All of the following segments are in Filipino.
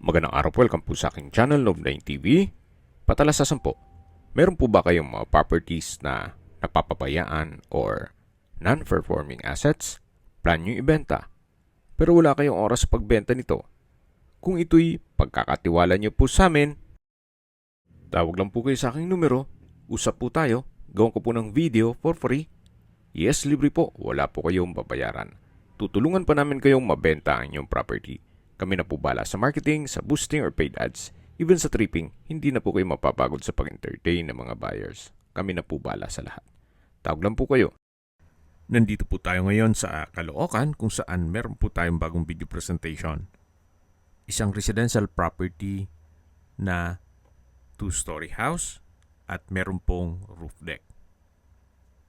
Magandang araw po, welcome po sa aking channel, Love9 TV. Patalasasan po, meron po ba kayong mga properties na napapabayaan or non-performing assets? Plan nyo ibenta, pero wala kayong oras sa pagbenta nito. Kung ito'y pagkakatiwala nyo po sa amin, tawag lang po kayo sa aking numero, usap po tayo, gawin ko po ng video for free. Yes, libre po, wala po kayong babayaran. Tutulungan pa namin kayong mabenta ang inyong property. Kami na po bala sa marketing, sa boosting or paid ads. Even sa tripping, hindi na po kayo mapapagod sa pag-entertain ng mga buyers. Kami na po bala sa lahat. Tawag lang po kayo. Nandito po tayo ngayon sa Caloocan kung saan meron po tayong bagong video presentation. Isang residential property na 2-story house at meron pong roof deck.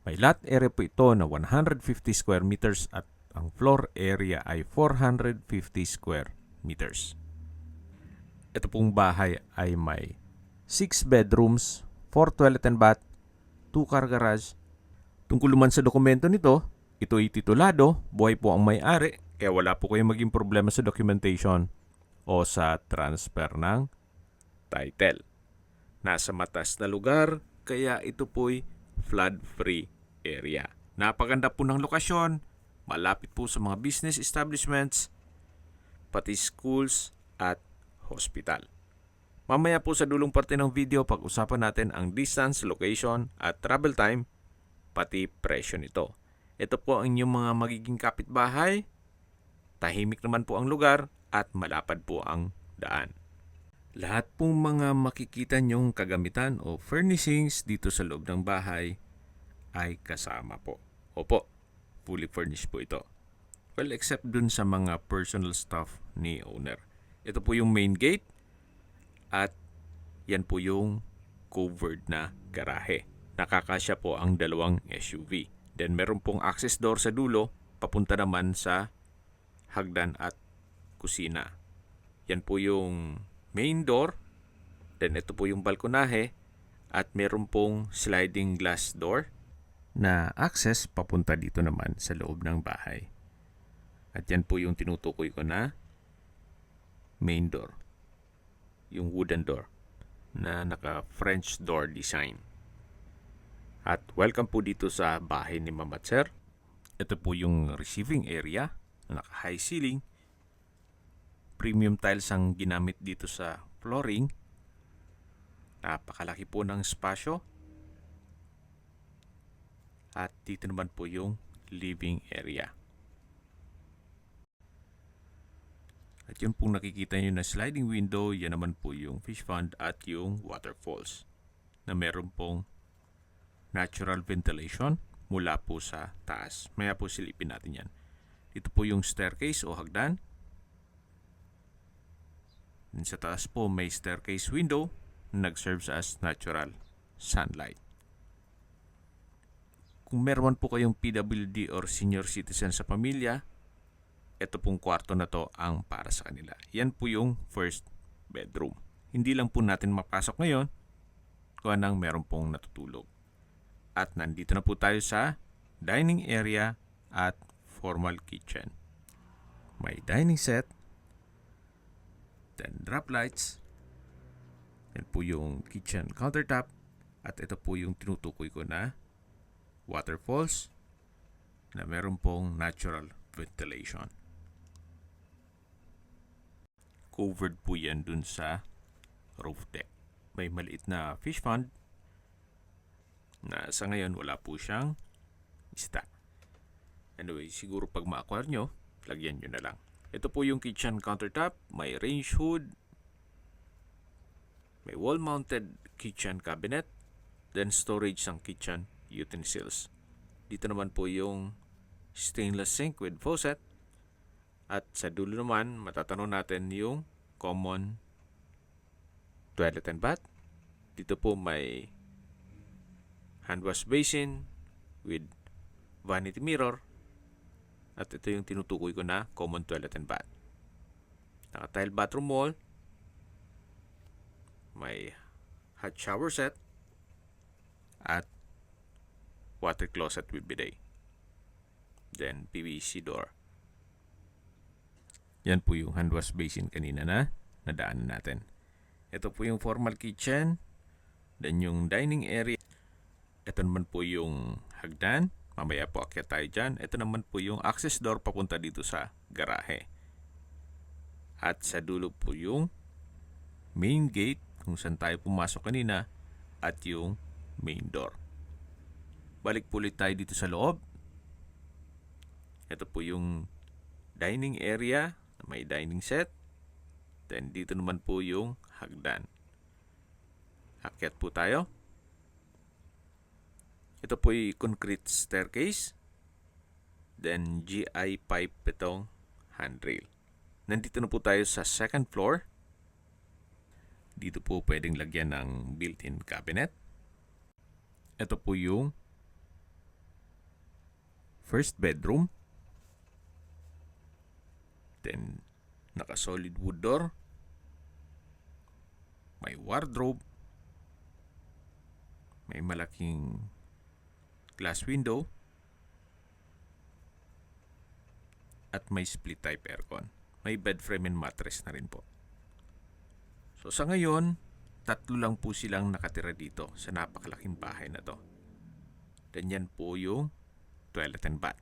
May lot area po ito na 150 square meters at ang floor area ay 450 square meters. Ito pong bahay ay may 6 bedrooms, 4 toilet and bath, 2 car garage. Tungkol naman sa dokumento nito, ito ay titulado, buhay po ang may-ari, kaya wala po kayong maging problema sa documentation o sa transfer ng title. Nasa matas na lugar, kaya ito po'y flood-free area. Napaganda po ng lokasyon, malapit po sa mga business establishments, pati schools at hospital. Mamaya po sa dulong parte ng video, pag-usapan natin ang distance, location at travel time, pati presyo nito. Ito po ang inyong mga magiging kapitbahay, tahimik naman po ang lugar at malapad po ang daan. Lahat pong mga makikita nyong kagamitan o furnishings dito sa loob ng bahay ay kasama po. Opo, fully furnished po ito. Well, except dun sa mga personal stuff ni owner. Ito po yung main gate at yan po yung covered na garahe. Nakakasya po ang dalawang SUV. Then meron pong access door sa dulo, papunta naman sa hagdan at kusina. Yan po yung main door. Then ito po yung balkonahe at meron pong sliding glass door na access papunta dito naman sa loob ng bahay. At yan po yung tinutukoy ko na main door. Yung wooden door na naka-French door design. At welcome po dito sa bahay ni Mama at Sir. Ito po yung receiving area na naka-high ceiling. Premium tiles ang ginamit dito sa flooring. Napakalaki po ng spasyo. At dito naman po yung living area. At yun pong nakikita nyo na sliding window, yan naman po yung fish pond at yung waterfalls na meron pong natural ventilation mula po sa taas. Maya po silipin natin yan. Dito po yung staircase o hagdan. Sa taas po may staircase window na nag-serves as natural sunlight. Kung meron po kayong PWD or senior citizen sa pamilya, ito pong kwarto na to ang para sa kanila. Yan po yung first bedroom. Hindi lang po natin mapasok ngayon kung anong meron pong natutulog. At nandito na po tayo sa dining area at formal kitchen. May dining set, then drop lights, yan po yung kitchen countertop, at ito po yung tinutukoy ko na waterfalls na meron pong natural ventilation. Covered po yan dun sa roof deck. May maliit na fish pond na sa ngayon wala po siyang isda. Anyway, siguro pag ma-acquire nyo, lagyan nyo na lang. Ito po yung kitchen countertop. May range hood. May wall-mounted kitchen cabinet. Then storage ng kitchen utensils. Dito naman po yung stainless sink with faucet. At sa dulo naman, matatanong natin yung common toilet and bath. Dito po may hand wash basin with vanity mirror. At ito yung tinutukoy ko na common toilet and bath. Naka-tile bathroom wall. May hot shower set. At water closet with bidet. Then PVC door. Yan po yung hand wash basin kanina na na daanan natin. Ito po yung formal kitchen, then yung dining area. Ito naman po yung hagdan. Mamaya po akyat tayo dyan. Ito naman po yung access door papunta dito sa garahe. At sa dulo po yung main gate kung saan tayo pumasok kanina at yung main door. Balik po ulit tayo dito sa loob. Ito po yung dining area na may dining set. Then dito naman po yung hagdan. Akyat po tayo. Ito po yung concrete staircase. Then GI pipe itong handrail. Nandito na po tayo sa second floor. Dito po pwedeng lagyan ng built-in cabinet. Ito po yung first bedroom. Then naka-solid wood door. May wardrobe. May malaking glass window. At may split type aircon. May bed frame and mattress na rin po. So sa ngayon, 3 lang po silang nakatira dito sa napakalaking bahay na to. Then yan po yung toilet and bath.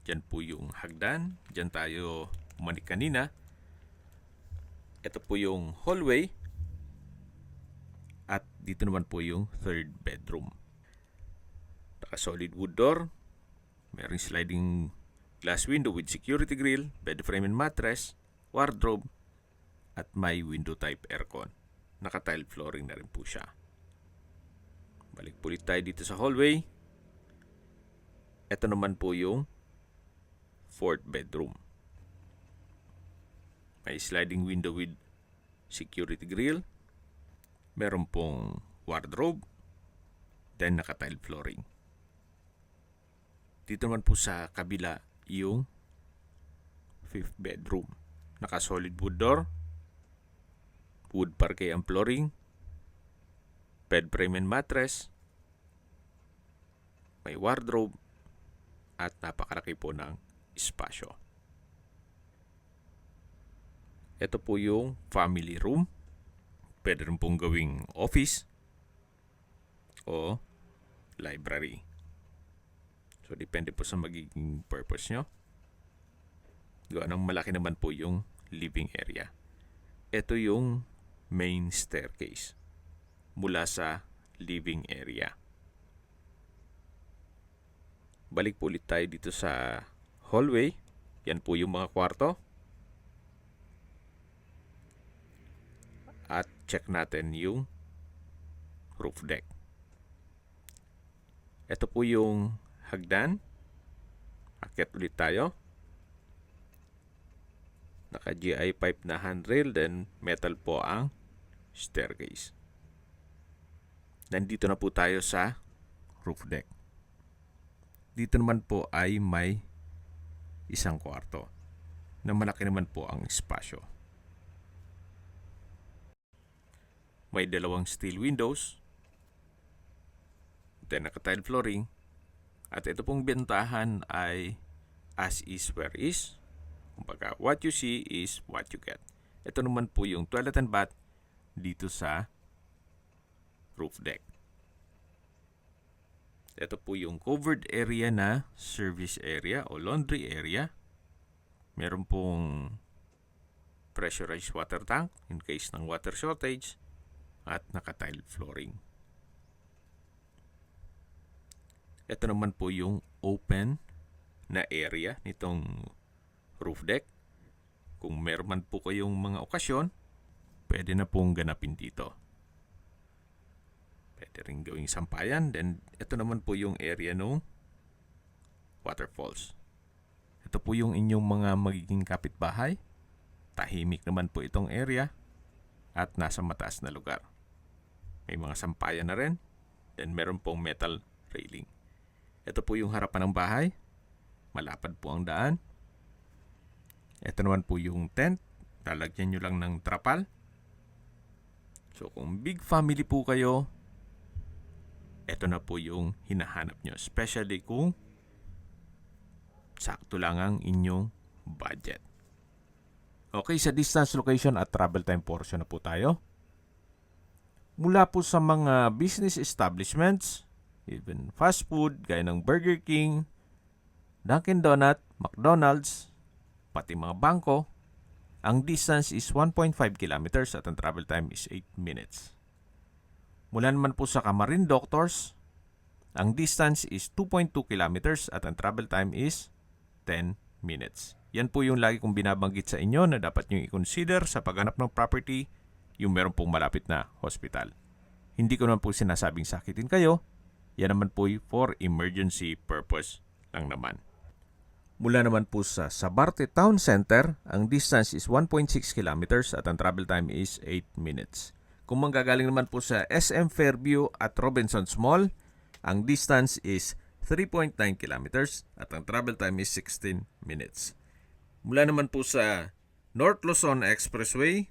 Yan po yung hagdan. Diyan tayo umanik kanina. Ito po yung hallway. At dito naman po yung third bedroom. Naka-solid wood door. Mayroong sliding glass window with security grill, bed frame and mattress, wardrobe, at may window type aircon. Naka-tile flooring na rin po siya. Balik po ulit tayo dito sa hallway. Ito naman po yung fourth bedroom. May sliding window with security grill. Meron pong wardrobe. Then naka-tile flooring. Dito naman po sa kabila yung fifth bedroom. Naka-solid wood door. Wood parquet ang flooring. Bed frame and mattress. May wardrobe. At napakalaki po ng espasyo. Ito po yung family room. Pwede rin pong gawing office o library. So, depende po sa magiging purpose nyo. Gawa ng malaki naman po yung living area. Ito yung main staircase mula sa living area. Balik po ulit tayo dito sa hallway. Yan po yung mga kwarto. At check natin yung roof deck. Ito po yung hagdan. Akyat ulit tayo. Naka-GI pipe na handrail, then metal po ang staircase. Nandito na po tayo sa roof deck. Dito naman po ay may isang kwarto na malaki naman po ang espasyo. May 2 steel windows. Then naka-tile flooring. At ito pong bentahan ay as is where is. Kumbaga, what you see is what you get. Ito naman po yung toilet and bath dito sa roof deck. Ito po yung covered area na service area o laundry area. Meron pong pressurized water tank in case ng water shortage at naka-tile flooring. Ito naman po yung open na area nitong roof deck. Kung meron man po kayong mga okasyon, pwede na pong ganapin dito. Pwede rin gawing sampayan. Then, ito naman po yung area ng waterfalls. Ito po yung inyong mga magiging kapitbahay. Tahimik naman po itong area at nasa mataas na lugar. May mga sampayan na rin. Then, meron pong metal railing. Ito po yung harapan ng bahay. Malapad po ang daan. Ito naman po yung tent. Lalagyan nyo lang ng trapal. So, kung big family po kayo, ito na po yung hinahanap nyo. Especially kung sakto lang ang inyong budget. Okay, sa distance, location at travel time portion na po tayo. Mula po sa mga business establishments, even fast food, gaya ng Burger King, Dunkin' Donut, McDonald's, pati mga bangko, ang distance is 1.5 kilometers at ang travel time is 8 minutes. Mula naman po sa Kamarin Doctors, ang distance is 2.2 kilometers at ang travel time is 10 minutes. Yan po yung lagi kong binabanggit sa inyo na dapat nyo i-consider sa paghanap ng property, yung meron pong malapit na hospital. Hindi ko naman po sinasabing sakitin kayo, yan naman po for emergency purpose lang naman. Mula naman po sa Sabarte Town Center, ang distance is 1.6 kilometers at ang travel time is 8 minutes. Kung manggagaling naman po sa SM Fairview at Robinsons Mall, ang distance is 3.9 kilometers at ang travel time is 16 minutes. Mula naman po sa North Luzon Expressway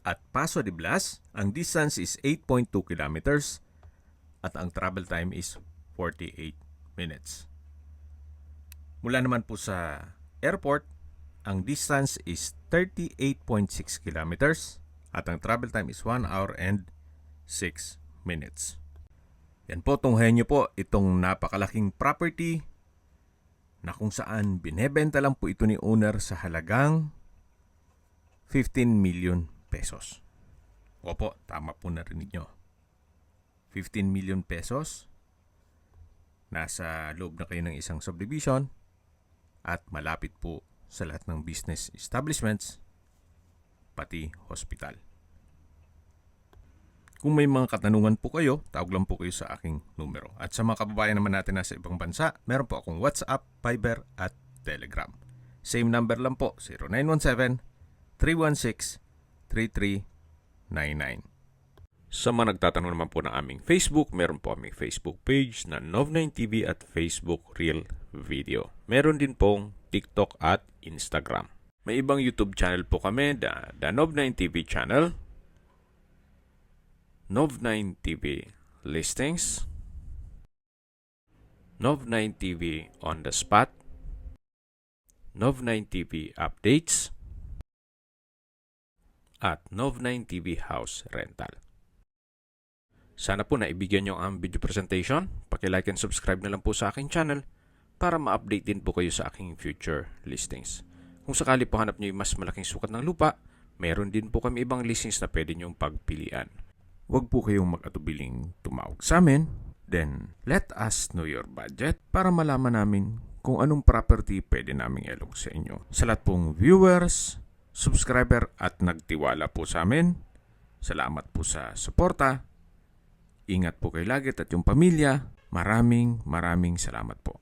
at Paso de Blas, ang distance is 8.2 kilometers at ang travel time is 48 minutes. Mula naman po sa airport, ang distance is 38.6 kilometers at ang travel time is 1 hour and 6 minutes. Yan po, tunghayan nyo po itong napakalaking property na kung saan binebenta lang po ito ni owner sa halagang 15 million pesos. Opo, tama po narinig nyo. 15 million pesos. Nasa loob na kayo ng isang subdivision at malapit po sa lahat ng business establishments, pati hospital. Kung may mga katanungan po kayo, tawag lang po kayo sa aking numero. At sa mga kababayan naman natin nasa ibang bansa, meron po akong WhatsApp, Viber at Telegram. Same number lang po, 0917-316-3399. Sa mga nagtatanong naman po ng aming Facebook, meron po aming Facebook page na Nov9TV at Facebook Real Video. Meron din pong TikTok at Instagram. May ibang YouTube channel po kami, the Nov9TV channel, Nov9TV Listings, Nov9TV On The Spot, Nov9TV Updates, at Nov9TV House Rental. Sana po naibigyan nyo ang video presentation. Paki-like and subscribe na lang po sa aking channel para ma-update din po kayo sa aking future listings. Kung sakali po hanap nyo yung mas malaking sukat ng lupa, meron din po kami ibang listings na pwede nyong pagpilian. Huwag po kayong mag-atubiling tumawag sa amin. Then, let us know your budget para malaman namin kung anong property pwede naming ilog sa inyo. Sa lahat pong viewers, subscriber at nagtiwala po sa amin, salamat po sa suporta. Ingat po kayo lagi at yung pamilya. Maraming salamat po.